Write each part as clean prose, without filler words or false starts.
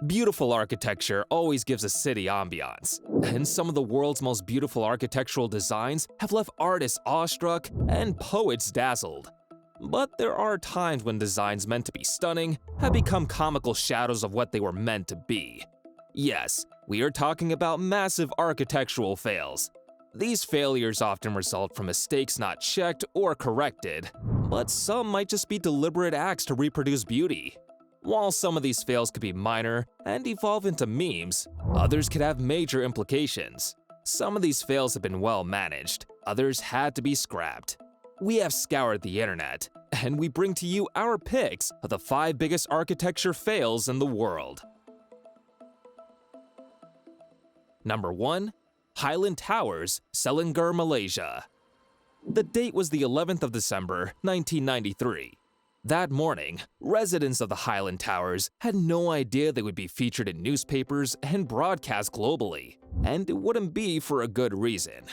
Beautiful architecture always gives a city ambiance, and some of the world's most beautiful architectural designs have left artists awestruck and poets dazzled. But there are times when designs meant to be stunning have become comical shadows of what they were meant to be. Yes, we are talking about massive architectural fails. These failures often result from mistakes not checked or corrected, but some might just be deliberate acts to reproduce beauty. While some of these fails could be minor and evolve into memes, others could have major implications. Some of these fails have been well managed, others had to be scrapped. We have scoured the internet, and we bring to you our picks of the 5 biggest architecture fails in the world. Number 1. Highland Towers, Selangor, Malaysia. The date was the 11th of December, 1993. That morning, residents of the Highland Towers had no idea they would be featured in newspapers and broadcast globally, and it wouldn't be for a good reason.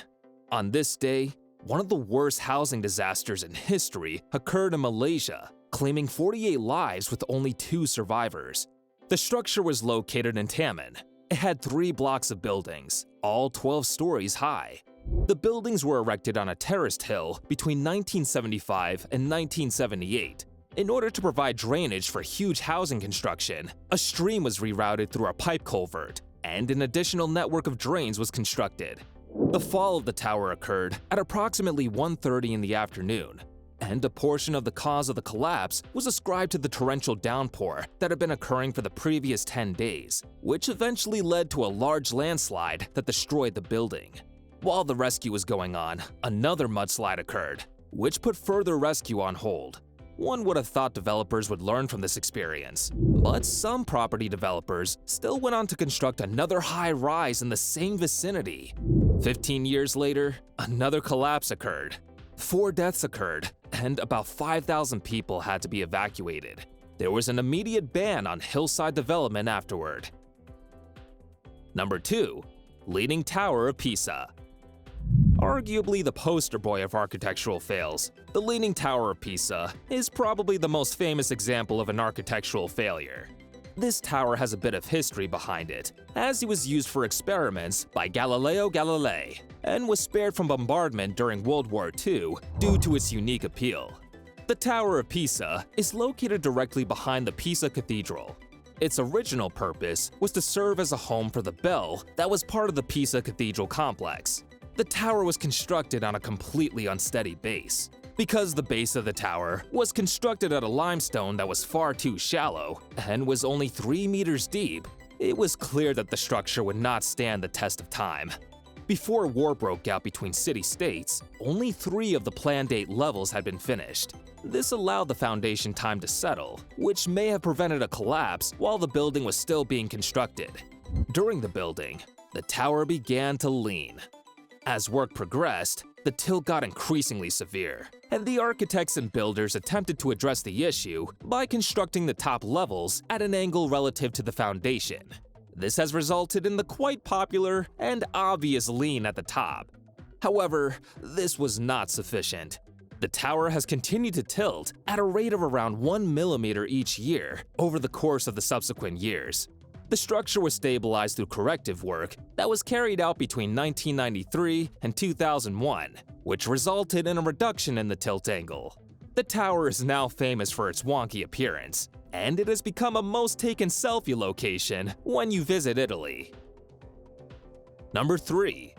On this day, one of the worst housing disasters in history occurred in Malaysia, claiming 48 lives with only 2 survivors. The structure was located in Taman. It had 3 blocks of buildings, all 12 stories high. The buildings were erected on a terraced hill between 1975 and 1978. In order to provide drainage for huge housing construction, a stream was rerouted through a pipe culvert, and an additional network of drains was constructed. The fall of the tower occurred at approximately 1:30 in the afternoon, and a portion of the cause of the collapse was ascribed to the torrential downpour that had been occurring for the previous 10 days, which eventually led to a large landslide that destroyed the building. While the rescue was going on, another mudslide occurred, which put further rescue on hold. One would have thought developers would learn from this experience, but some property developers still went on to construct another high-rise in the same vicinity. 15 years later, another collapse occurred. 4 deaths occurred, and about 5,000 people had to be evacuated. There was an immediate ban on hillside development afterward. Number 2. Leaning Tower of Pisa. Arguably the poster boy of architectural fails, the Leaning Tower of Pisa is probably the most famous example of an architectural failure. This tower has a bit of history behind it, as it was used for experiments by Galileo Galilei and was spared from bombardment during World War II due to its unique appeal. The Tower of Pisa is located directly behind the Pisa Cathedral. Its original purpose was to serve as a home for the bell that was part of the Pisa Cathedral complex. The tower was constructed on a completely unsteady base. Because the base of the tower was constructed out of limestone that was far too shallow and was only 3 meters deep, it was clear that the structure would not stand the test of time. Before war broke out between city-states, only 3 of the planned 8 levels had been finished. This allowed the foundation time to settle, which may have prevented a collapse while the building was still being constructed. During the building, the tower began to lean. As work progressed, the tilt got increasingly severe, and the architects and builders attempted to address the issue by constructing the top levels at an angle relative to the foundation. This has resulted in the quite popular and obvious lean at the top. However, this was not sufficient. The tower has continued to tilt at a rate of around 1 millimeter each year over the course of the subsequent years. The structure was stabilized through corrective work that was carried out between 1993 and 2001, which resulted in a reduction in the tilt angle. The tower is now famous for its wonky appearance, and it has become a most taken selfie location when you visit Italy. Number 3.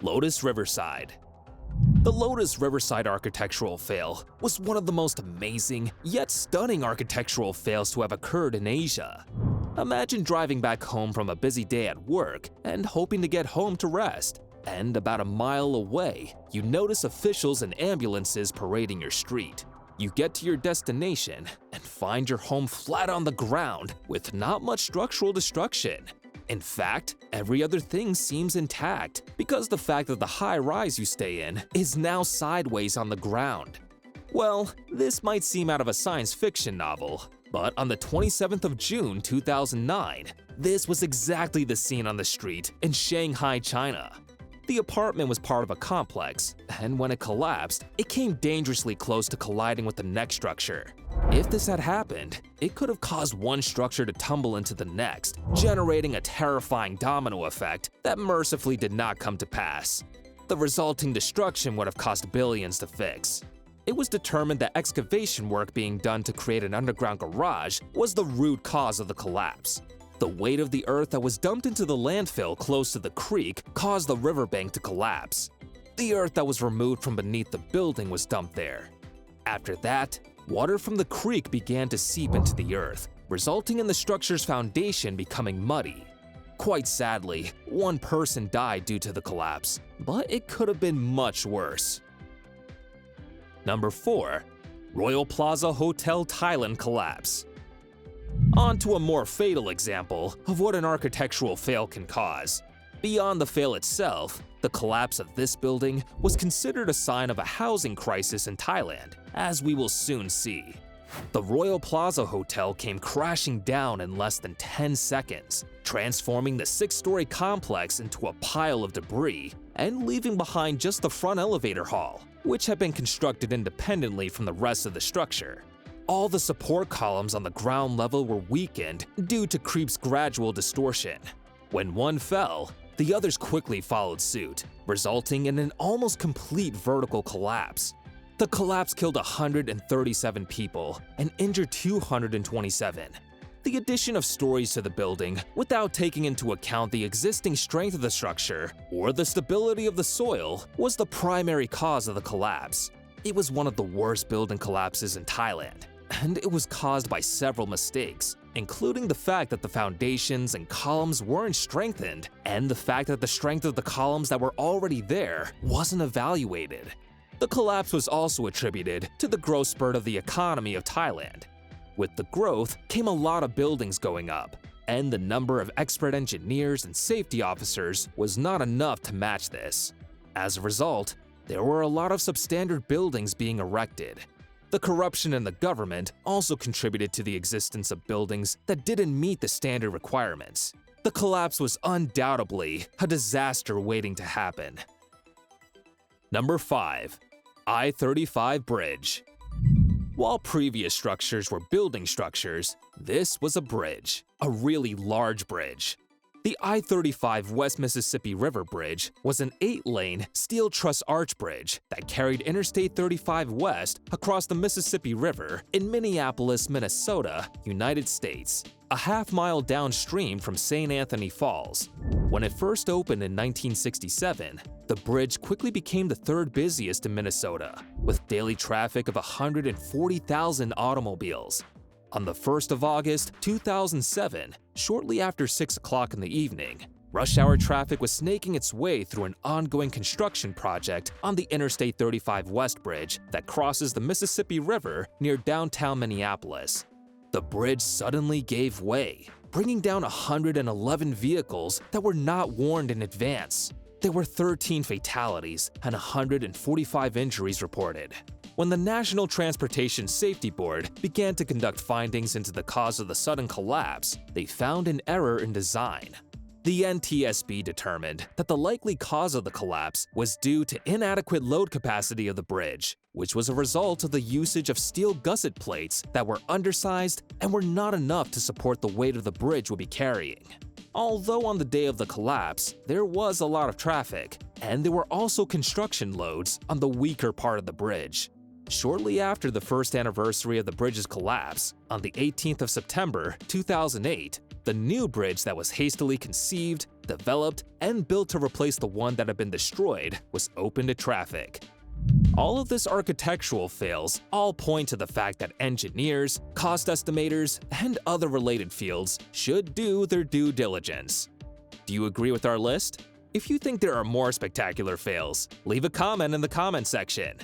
Lotus Riverside. The Lotus Riverside architectural fail was one of the most amazing yet stunning architectural fails to have occurred in Asia. Imagine driving back home from a busy day at work and hoping to get home to rest. And about a mile away, you notice officials and ambulances parading your street. You get to your destination and find your home flat on the ground with not much structural destruction. In fact, every other thing seems intact because the fact that the high-rise you stay in is now sideways on the ground. Well, this might seem out of a science fiction novel, but on the 27th of June 2009, this was exactly the scene on the street in Shanghai, China. The apartment was part of a complex, and when it collapsed, it came dangerously close to colliding with the next structure. If this had happened, it could have caused one structure to tumble into the next, generating a terrifying domino effect that mercifully did not come to pass. The resulting destruction would have cost billions to fix. It was determined that excavation work being done to create an underground garage was the root cause of the collapse. The weight of the earth that was dumped into the landfill close to the creek caused the riverbank to collapse. The earth that was removed from beneath the building was dumped there. After that, water from the creek began to seep into the earth, resulting in the structure's foundation becoming muddy. Quite sadly, one person died due to the collapse, but it could have been much worse. Number 4. Royal Plaza Hotel Thailand collapse. On to a more fatal example of what an architectural fail can cause. Beyond the fail itself, the collapse of this building was considered a sign of a housing crisis in Thailand, as we will soon see. The Royal Plaza Hotel came crashing down in less than 10 seconds, transforming the 6-story complex into a pile of debris and leaving behind just the front elevator hall, which had been constructed independently from the rest of the structure. All the support columns on the ground level were weakened due to creep's gradual distortion. When one fell, the others quickly followed suit, resulting in an almost complete vertical collapse. The collapse killed 137 people and injured 227. The addition of stories to the building, without taking into account the existing strength of the structure or the stability of the soil, was the primary cause of the collapse. It was one of the worst building collapses in Thailand, and it was caused by several mistakes, including the fact that the foundations and columns weren't strengthened, and the fact that the strength of the columns that were already there wasn't evaluated. The collapse was also attributed to the growth spurt of the economy of Thailand. With the growth came a lot of buildings going up, and the number of expert engineers and safety officers was not enough to match this. As a result, there were a lot of substandard buildings being erected. The corruption in the government also contributed to the existence of buildings that didn't meet the standard requirements. The collapse was undoubtedly a disaster waiting to happen. Number 5. I35 Bridge. While previous structures were building structures, this was a bridge, a really large bridge. The I35 West Mississippi River Bridge was an 8-lane steel truss arch bridge that carried Interstate 35 west across the Mississippi River in Minneapolis, Minnesota, United States, a half-mile downstream from St. Anthony Falls. When it first opened in 1967, the bridge quickly became the third busiest in Minnesota, with daily traffic of 140,000 automobiles. On the 1st of August 2007, shortly after 6 o'clock in the evening, rush hour traffic was snaking its way through an ongoing construction project on the Interstate 35 West Bridge that crosses the Mississippi River near downtown Minneapolis. The bridge suddenly gave way, bringing down 111 vehicles that were not warned in advance. There were 13 fatalities and 145 injuries reported. When the National Transportation Safety Board began to conduct findings into the cause of the sudden collapse, they found an error in design. The NTSB determined that the likely cause of the collapse was due to inadequate load capacity of the bridge, which was a result of the usage of steel gusset plates that were undersized and were not enough to support the weight of the bridge would be carrying. Although on the day of the collapse, there was a lot of traffic, and there were also construction loads on the weaker part of the bridge. Shortly after the first anniversary of the bridge's collapse, on the 18th of September 2008, the new bridge that was hastily conceived, developed, and built to replace the one that had been destroyed was open to traffic. All of this architectural fails all point to the fact that engineers, cost estimators, and other related fields should do their due diligence. Do you agree with our list? If you think there are more spectacular fails, leave a comment in the comment section.